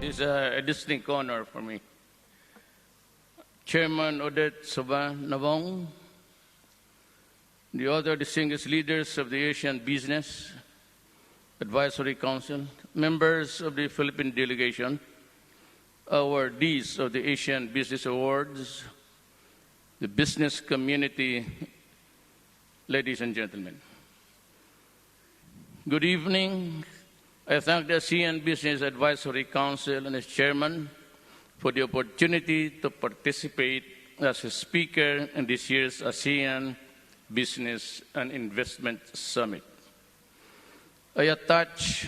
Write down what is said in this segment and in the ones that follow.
It's a distinct honor for me. Chairman Odette Soba Navong, the other distinguished leaders of the Asian Business Advisory Council, members of the Philippine delegation, awardees of the Asian Business Awards, the business community, ladies and gentlemen. Good evening. I thank the ASEAN Business Advisory Council and its chairman for the opportunity to participate as a speaker in this year's ASEAN Business and Investment Summit. I attach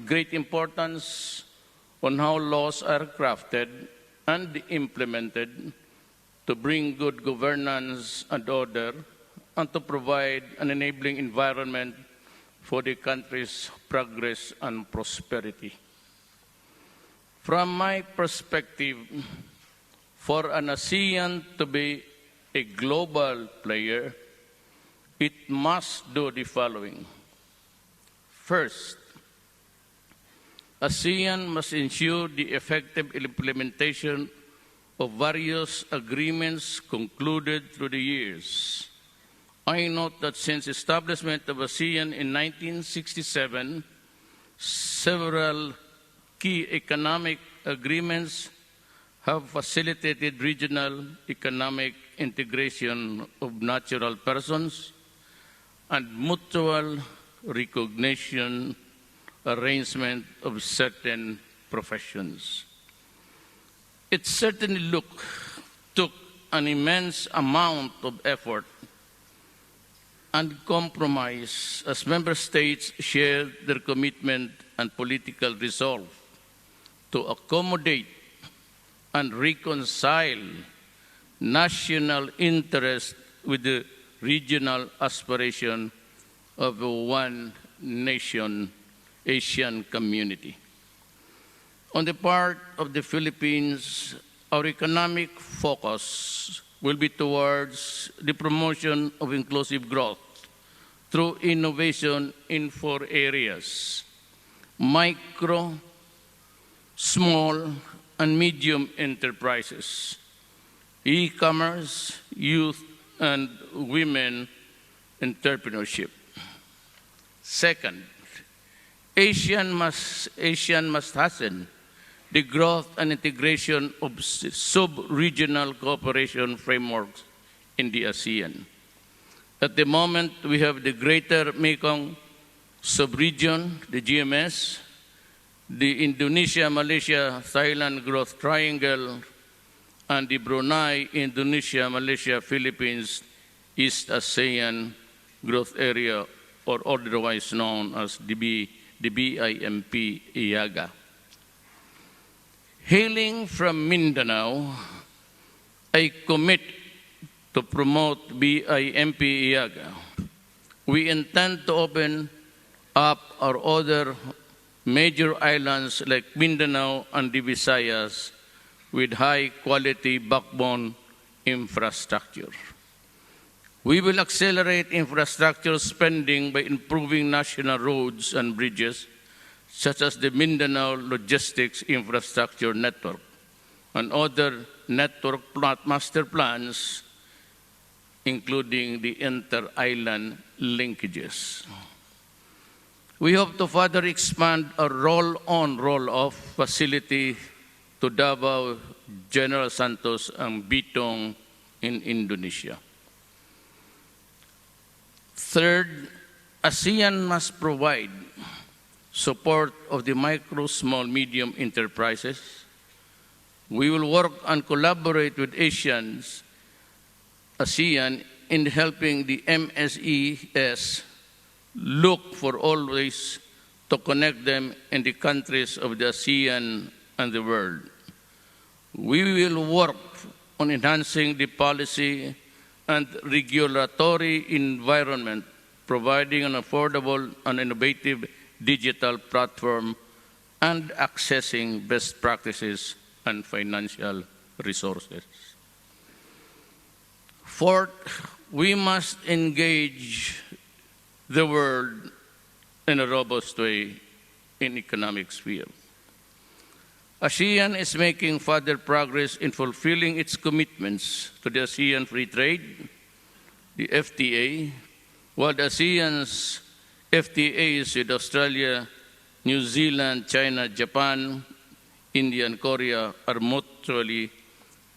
great importance on how laws are crafted and implemented to bring good governance and order and to provide an enabling environment for the country's progress and prosperity. From my perspective, for an ASEAN to be a global player, it must do the following. First, ASEAN must ensure the effective implementation of various agreements concluded through the years. I note that since establishment of ASEAN in 1967, several key economic agreements have facilitated regional economic integration of natural persons and mutual recognition arrangement of certain professions. It certainly took an immense amount of effort and compromise as member states shared their commitment and political resolve to accommodate and reconcile national interest with the regional aspiration of a one-nation Asian community. On the part of the Philippines, our economic focus will be towards the promotion of inclusive growth through innovation in 4 areas: micro, small, and medium enterprises, e-commerce, youth and women entrepreneurship. Second, ASEAN must hasten the growth and integration of sub-regional cooperation frameworks in the ASEAN. At the moment, we have the Greater Mekong Sub-Region, the GMS, the Indonesia, Malaysia, Thailand Growth Triangle, and the Brunei, Indonesia, Malaysia, Philippines, East ASEAN Growth Area, or otherwise known as the BIMP-IAGA. Hailing from Mindanao, I commit to promote BIMP-IAGA. We intend to open up our other major islands like Mindanao and the Visayas with high-quality backbone infrastructure. We will accelerate infrastructure spending by improving national roads and bridges, such as the Mindanao Logistics Infrastructure Network and other network master plans, including the inter-island linkages. We hope to further expand our roll-on, roll-off facility to Davao, General Santos, and Bitong in Indonesia. Third, ASEAN must provide support of the micro, small, medium enterprises. We will work and collaborate with ASEAN in helping the MSES look for always to connect them in the countries of the ASEAN and the world. We will work on enhancing the policy and regulatory environment, providing an affordable and innovative digital platform and accessing best practices and financial resources. Fourth, we must engage the world in a robust way in economic sphere. ASEAN is making further progress in fulfilling its commitments to the ASEAN Free Trade, the FTA, while the ASEAN's FTAs with Australia, New Zealand, China, Japan, India, and Korea are mutually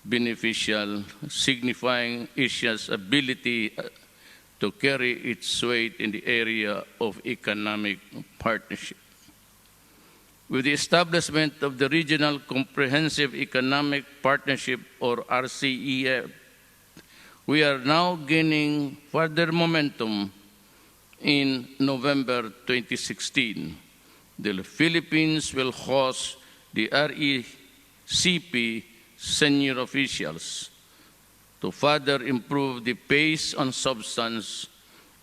beneficial, signifying Asia's ability to carry its weight in the area of economic partnership. With the establishment of the Regional Comprehensive Economic Partnership, or RCEP, we are now gaining further momentum. In November 2016, the Philippines will host the RCEP senior officials to further improve the pace and substance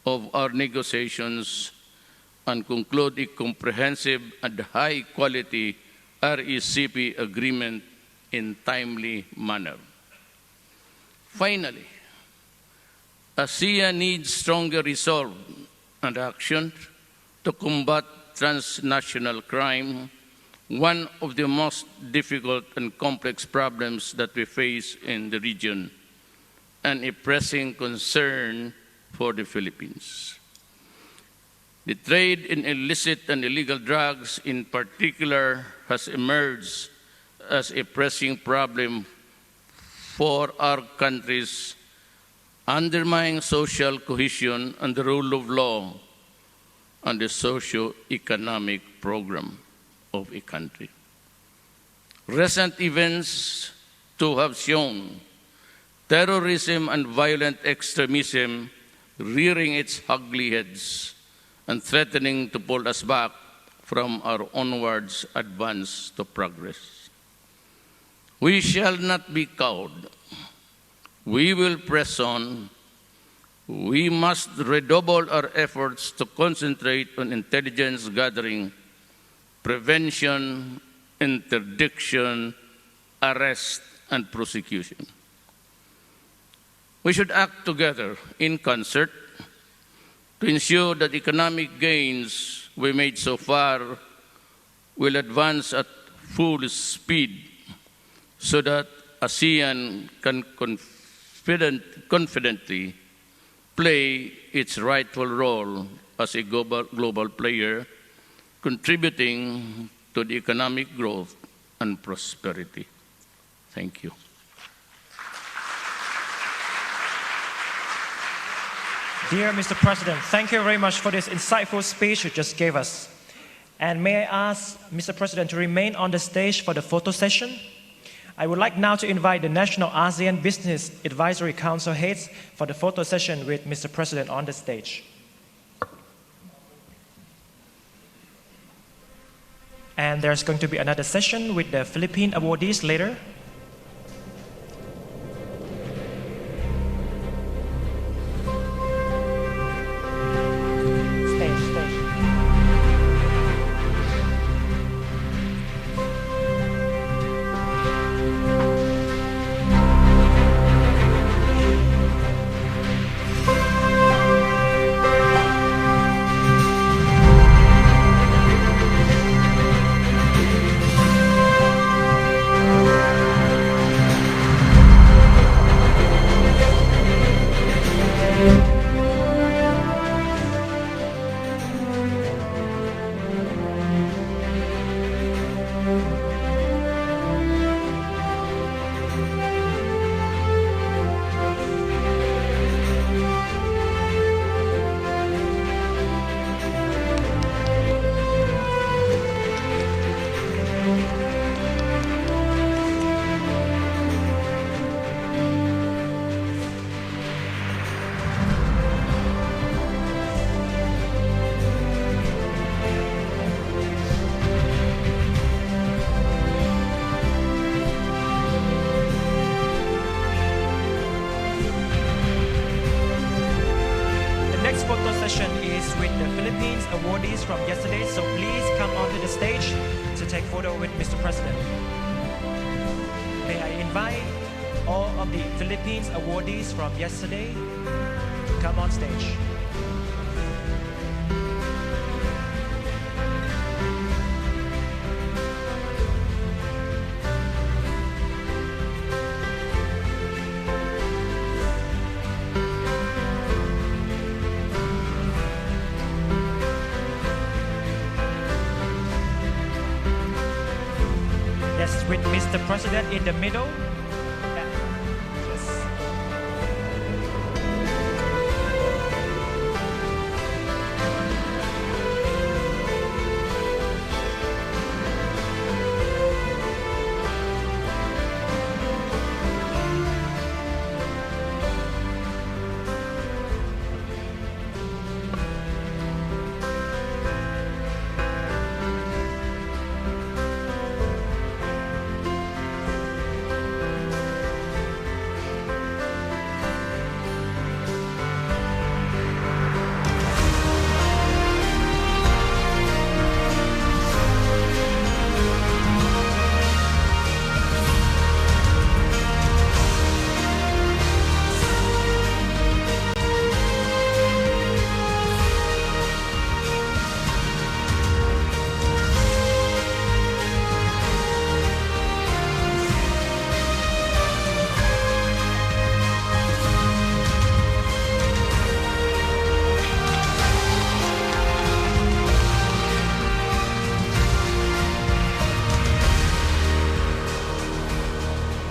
of our negotiations and conclude a comprehensive and high-quality RCEP agreement in timely manner. Finally, ASEAN needs stronger resolve and action to combat transnational crime, one of the most difficult and complex problems that we face in the region, and a pressing concern for the Philippines. The trade in illicit and illegal drugs in particular has emerged as a pressing problem for our countries, undermining social cohesion and the rule of law and the socio-economic program of a country. Recent events too have shown terrorism and violent extremism rearing its ugly heads and threatening to pull us back from our onwards advance to progress. We shall not be cowed. We will press on. We must redouble our efforts to concentrate on intelligence gathering, prevention, interdiction, arrest, and prosecution. We should act together in concert to ensure that economic gains we made so far will advance at full speed so that ASEAN can confidently play its rightful role as a global player, contributing to the economic growth and prosperity. Thank you. Dear Mr. President, thank you very much for this insightful speech you just gave us. And may I ask Mr. President to remain on the stage for the photo session? I would like now to invite the National ASEAN Business Advisory Council heads for the photo session with Mr. President on the stage. And there's going to be another session with the Philippine awardees later. Awardees from yesterday, so please come onto the stage to take photo with Mr. President. May I invite all of the Philippines awardees from yesterday to come on stage. with Mr. President in the middle.